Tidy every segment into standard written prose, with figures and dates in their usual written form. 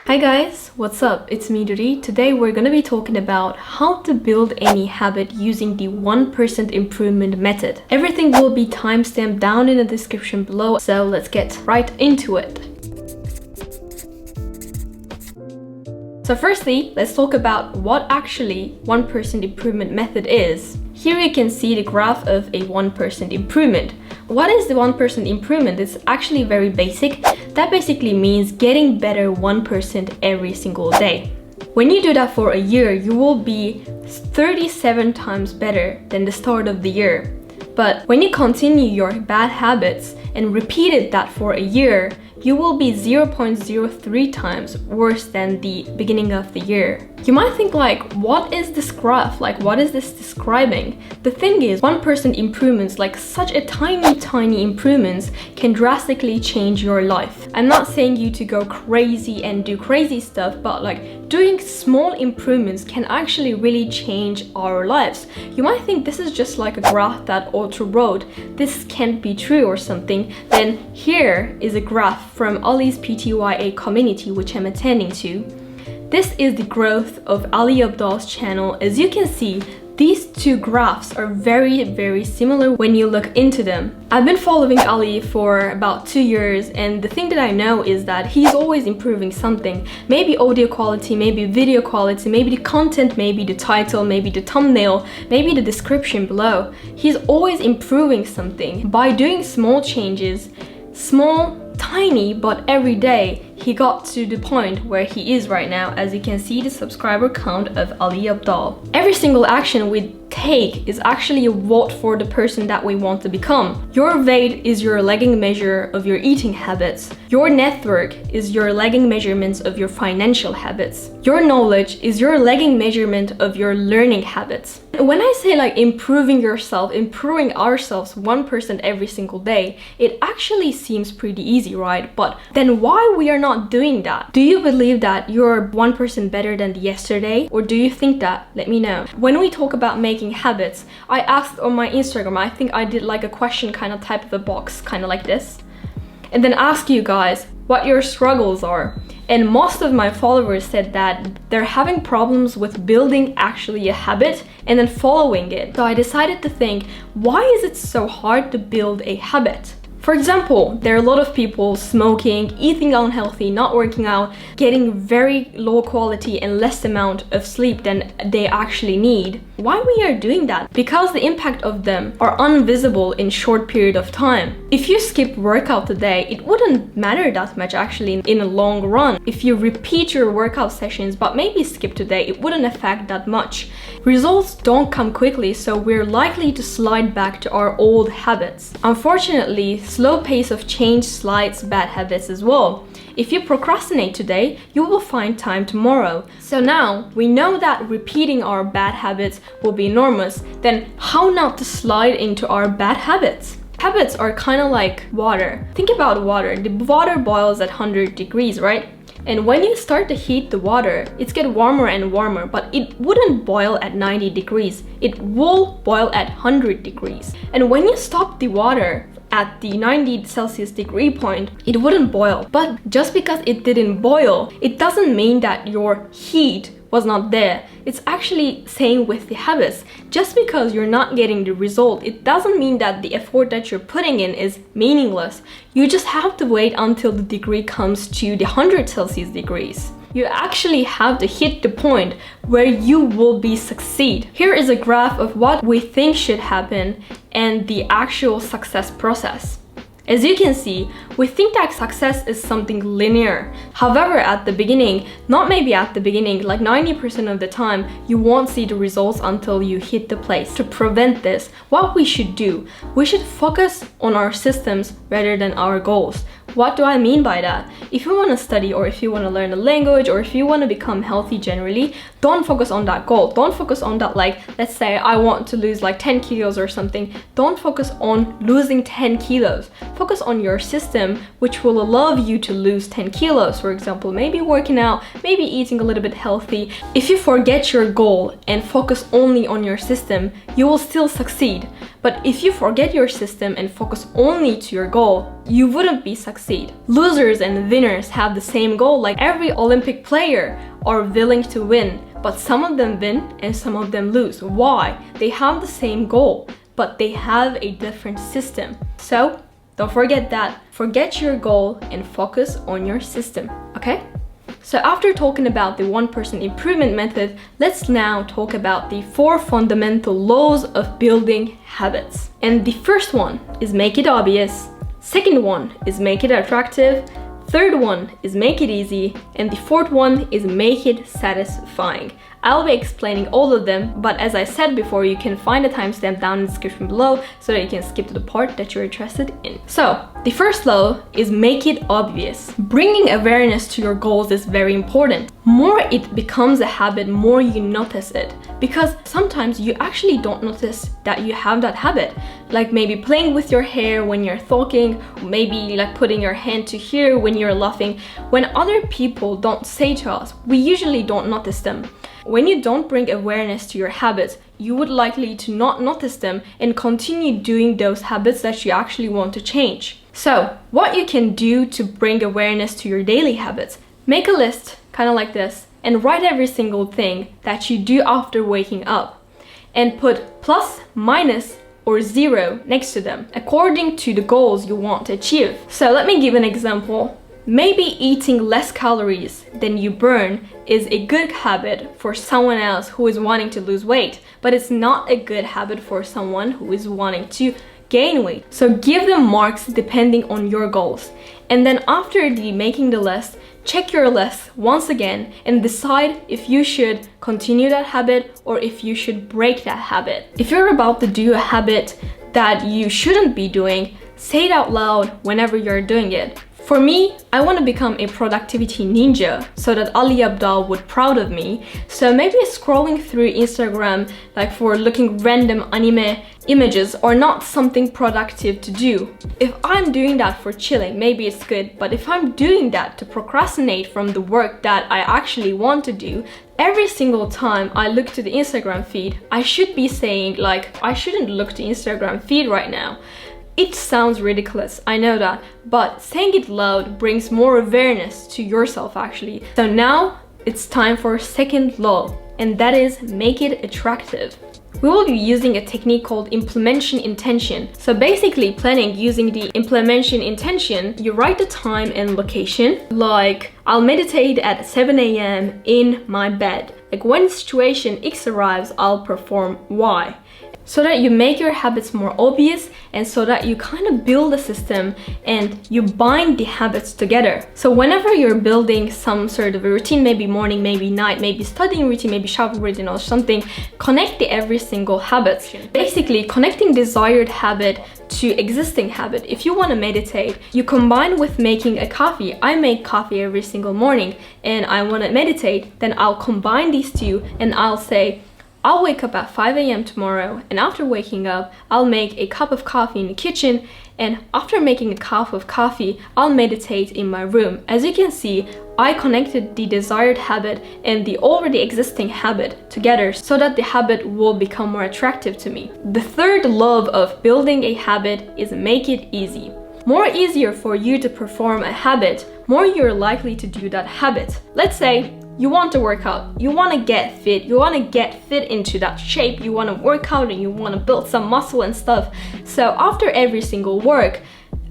Hi guys, what's up? It's me Ruri. Today we're gonna be talking about how to build any habit using the 1% improvement method. Everything will be timestamped down in the description below, so let's get right into it. So firstly, let's talk about what actually 1% improvement method is. Here you can see the graph of a 1% improvement. What is the 1% improvement? It's actually very basic. That basically means getting better 1% every single day. When you do that for a year, you will be 37 times better than the start of the year. But when you continue your bad habits and repeated that for a year, you will be 0.03 times worse than the beginning of the year. You might think like, what is this graph? Like, what is this describing? The thing is, 1% improvements, like such a tiny improvements, can drastically change your life. I'm not saying you to go crazy and do crazy stuff, but like doing small improvements can actually really change our lives. You might think this is just like a graph that author wrote. This can't be true or something. Then here is a graph from Ali's PTYA community, which I'm attending to. This is the growth of Ali Abdal's channel. As you can see, these two graphs are very similar when you look into them. I've been following Ali for about 2 years, and the thing that I know is that he's always improving something. Maybe audio quality, maybe video quality, maybe the content, maybe the title, maybe the thumbnail, maybe the description below. He's always improving something. By doing small changes, tiny, but every day, he got to the point where he is right now. As you can see, the subscriber count of Ali Abdal. Every single action we take is actually a vote for the person that we want to become. Your weight is your lagging measure of your eating habits. Your network is your lagging measurements of your financial habits. Your knowledge is your lagging measurement of your learning habits. When I say like improving yourself, improving ourselves 1% every single day, it actually seems pretty easy, right? But then why we are not doing that? Do you believe that you're 1% better than yesterday? Or do you think that? Let me know. When we talk about making habits, I asked on my Instagram, I think I did like a question kind of type of a box, kind of like this, and then ask you guys what your struggles are. And most of my followers said that they're having problems with building actually a habit and then following it. So I decided to think, why is it so hard to build a habit? For example, there are a lot of people smoking, eating unhealthy, not working out, getting very low quality and less amount of sleep than they actually need. Why we are doing that? Because the impact of them are invisible in short period of time. If you skip workout today, it wouldn't matter that much actually in a long run. If you repeat your workout sessions but maybe skip today, it wouldn't affect that much. Results don't come quickly, so we're likely to slide back to our old habits. Unfortunately, slow pace of change slides bad habits as well. If you procrastinate today, you will find time tomorrow. So now we know that repeating our bad habits will be enormous. Then how not to slide into our bad habits? Habits are kind of like water. Think about water. The water boils at 100 degrees, right? And when you start to heat the water, it's get warmer and warmer, but it wouldn't boil at 90 degrees. It will boil at 100 degrees. And when you stop the water at the 90 Celsius degree point, it wouldn't boil. But just because it didn't boil, it doesn't mean that your heat was not there. It's actually same with the habits. Just because you're not getting the result, it doesn't mean that the effort that you're putting in is meaningless. You just have to wait until the degree comes to the 100 Celsius degrees. You actually have to hit the point where you will be succeed. Here is a graph of what we think should happen and the actual success process. As you can see, we think that success is something linear. However, at the beginning, not maybe at the beginning, like 90% of the time, you won't see the results until you hit the place. To prevent this, what we should do, we should focus on our systems rather than our goals. What do I mean by that? If you want to study, or if you want to learn a language, or if you want to become healthy generally, don't focus on that goal. Don't focus on that, like, let's say I want to lose like 10 kilos or something. Don't focus on losing 10 kilos. Focus on your system, which will allow you to lose 10 kilos. For example, maybe working out, maybe eating a little bit healthy. If you forget your goal and focus only on your system, you will still succeed. But if you forget your system and focus only to your goal, you wouldn't be succeed. Losers and winners have the same goal. Like every Olympic player are willing to win, but some of them win and some of them lose. Why? They have the same goal, but they have a different system. So don't forget that. Forget your goal and focus on your system, okay? So after talking about the 1% improvement method, let's now talk about the 4 fundamental laws of building habits. And the first one is make it obvious. Second one is make it attractive. Third one is make it easy. And the fourth one is make it satisfying. I'll be explaining all of them, but as I said before, you can find a timestamp down in the description below so that you can skip to the part that you're interested in. So, the first law is make it obvious. Bringing awareness to your goals is very important. More it becomes a habit, more you notice it. Because sometimes you actually don't notice that you have that habit. Like maybe playing with your hair when you're talking, maybe like putting your hand to here when you're laughing. When other people don't say to us, we usually don't notice them. When you don't bring awareness to your habits, you would likely to not notice them and continue doing those habits that you actually want to change. So, what you can do to bring awareness to your daily habits, make a list, kind of like this, and write every single thing that you do after waking up, and put plus, minus, or 0 next to them, according to the goals you want to achieve. So let me give an example. Maybe eating less calories than you burn is a good habit for someone else who is wanting to lose weight, but it's not a good habit for someone who is wanting to gain weight. So give them marks depending on your goals. And then after making the list, check your list once again and decide if you should continue that habit or if you should break that habit. If you're about to do a habit that you shouldn't be doing, say it out loud whenever you're doing it. For me, I want to become a productivity ninja so that Ali Abdal would proud of me. So maybe scrolling through Instagram like for looking random anime images or not something productive to do. If I'm doing that for chilling, maybe it's good, but if I'm doing that to procrastinate from the work that I actually want to do, every single time I look to the Instagram feed, I should be saying like, I shouldn't look to Instagram feed right now. It sounds ridiculous, I know that, but saying it loud brings more awareness to yourself actually. So now it's time for second law, and that is make it attractive. We will be using a technique called implementation intention. So basically planning using the implementation intention, you write the time and location, like I'll meditate at 7 a.m. in my bed. Like when situation X arrives, I'll perform Y. So that you make your habits more obvious and so that you kind of build a system and you bind the habits together. So whenever you're building some sort of a routine, maybe morning, maybe night, maybe studying routine, maybe shower routine or something, connect the every single habit. Basically connecting desired habit to existing habit. If you want to meditate, you combine with making a coffee. I make coffee every single morning and I want to meditate, then I'll combine these two and I'll say, I'll wake up at 5 a.m. tomorrow, and after waking up, I'll make a cup of coffee in the kitchen, and after making a cup of coffee, I'll meditate in my room. As you can see, I connected the desired habit and the already existing habit together so that the habit will become more attractive to me. The third law of building a habit is make it easy. More easier for you to perform a habit, more you're likely to do that habit. Let's say you want to work out, you want to get fit, you want to get fit into that shape, you want to work out and you want to build some muscle and stuff. So after every single work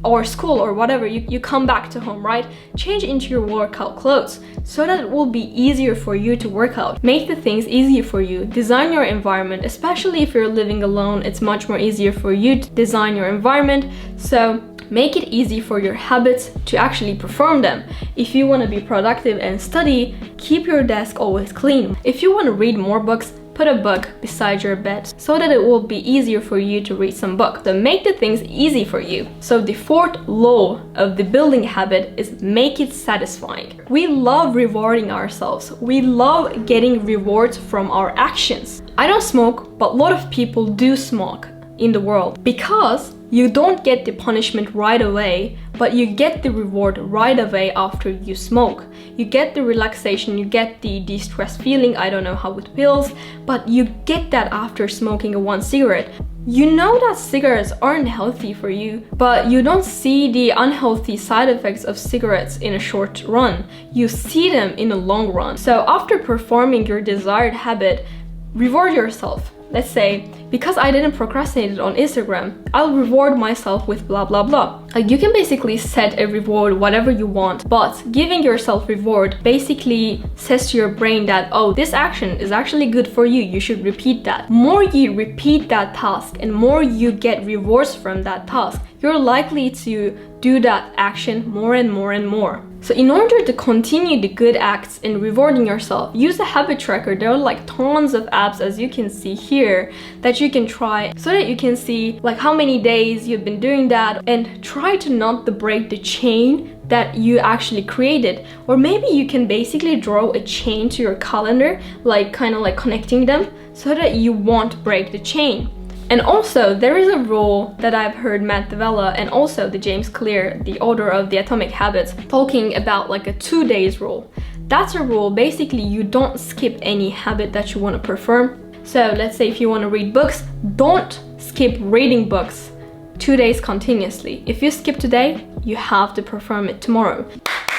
or school or whatever, you come back to home, right? Change into your workout clothes so that it will be easier for you to work out. Make the things easier for you. Design your environment, especially if you're living alone, it's much more easier for you to design your environment. So make it easy for your habits to actually perform them. If you want to be productive and study, keep your desk always clean. If you want to read more books, put a book beside your bed so that it will be easier for you to read some books. So make the things easy for you. So the fourth law of the building habit is make it satisfying. We love rewarding ourselves. We love getting rewards from our actions. I don't smoke, but a lot of people do smoke in the world because you don't get the punishment right away, but you get the reward right away after you smoke. You get the relaxation, you get the de-stress feeling, I don't know how it feels, but you get that after smoking one cigarette. You know that cigarettes aren't healthy for you, but you don't see the unhealthy side effects of cigarettes in a short run. You see them in a long run. So after performing your desired habit, reward yourself. Let's say, because I didn't procrastinate on Instagram, I'll reward myself with blah blah blah. Like, you can basically set a reward whatever you want, but giving yourself reward basically says to your brain that, oh, this action is actually good for you, you should repeat that. More you repeat that task and more you get rewards from that task, you're likely to do that action more and more and more. So in order to continue the good acts in rewarding yourself, use a habit tracker. There are like tons of apps, as you can see here, that you can try so that you can see like how many days you've been doing that, and try to not to break the chain that you actually created. Or maybe you can basically draw a chain to your calendar, like kind of like connecting them so that you won't break the chain. And also, there is a rule that I've heard Matt D'Avella and also the James Clear, the author of The Atomic Habits, talking about like a 2 days rule. That's a rule, basically you don't skip any habit that you want to perform. So let's say if you want to read books, don't skip reading books 2 days continuously. If you skip today, you have to perform it tomorrow.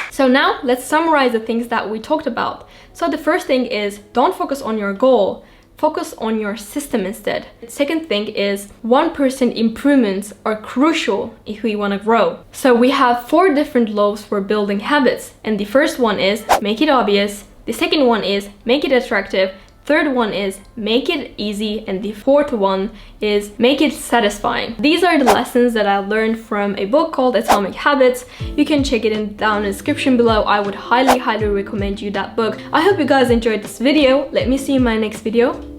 So now let's summarize the things that we talked about. So the first thing is, don't focus on your goal. Focus on your system instead. The second thing is 1% improvements are crucial if we want to grow. So we have 4 different laws for building habits. And the first one is make it obvious. The second one is make it attractive. Third one is make it easy, and the fourth one is make it satisfying. These are the lessons that I learned from a book called Atomic Habits. You can check it down in the description below. I would highly recommend you that book. I hope you guys enjoyed this video. Let me see you in my next video.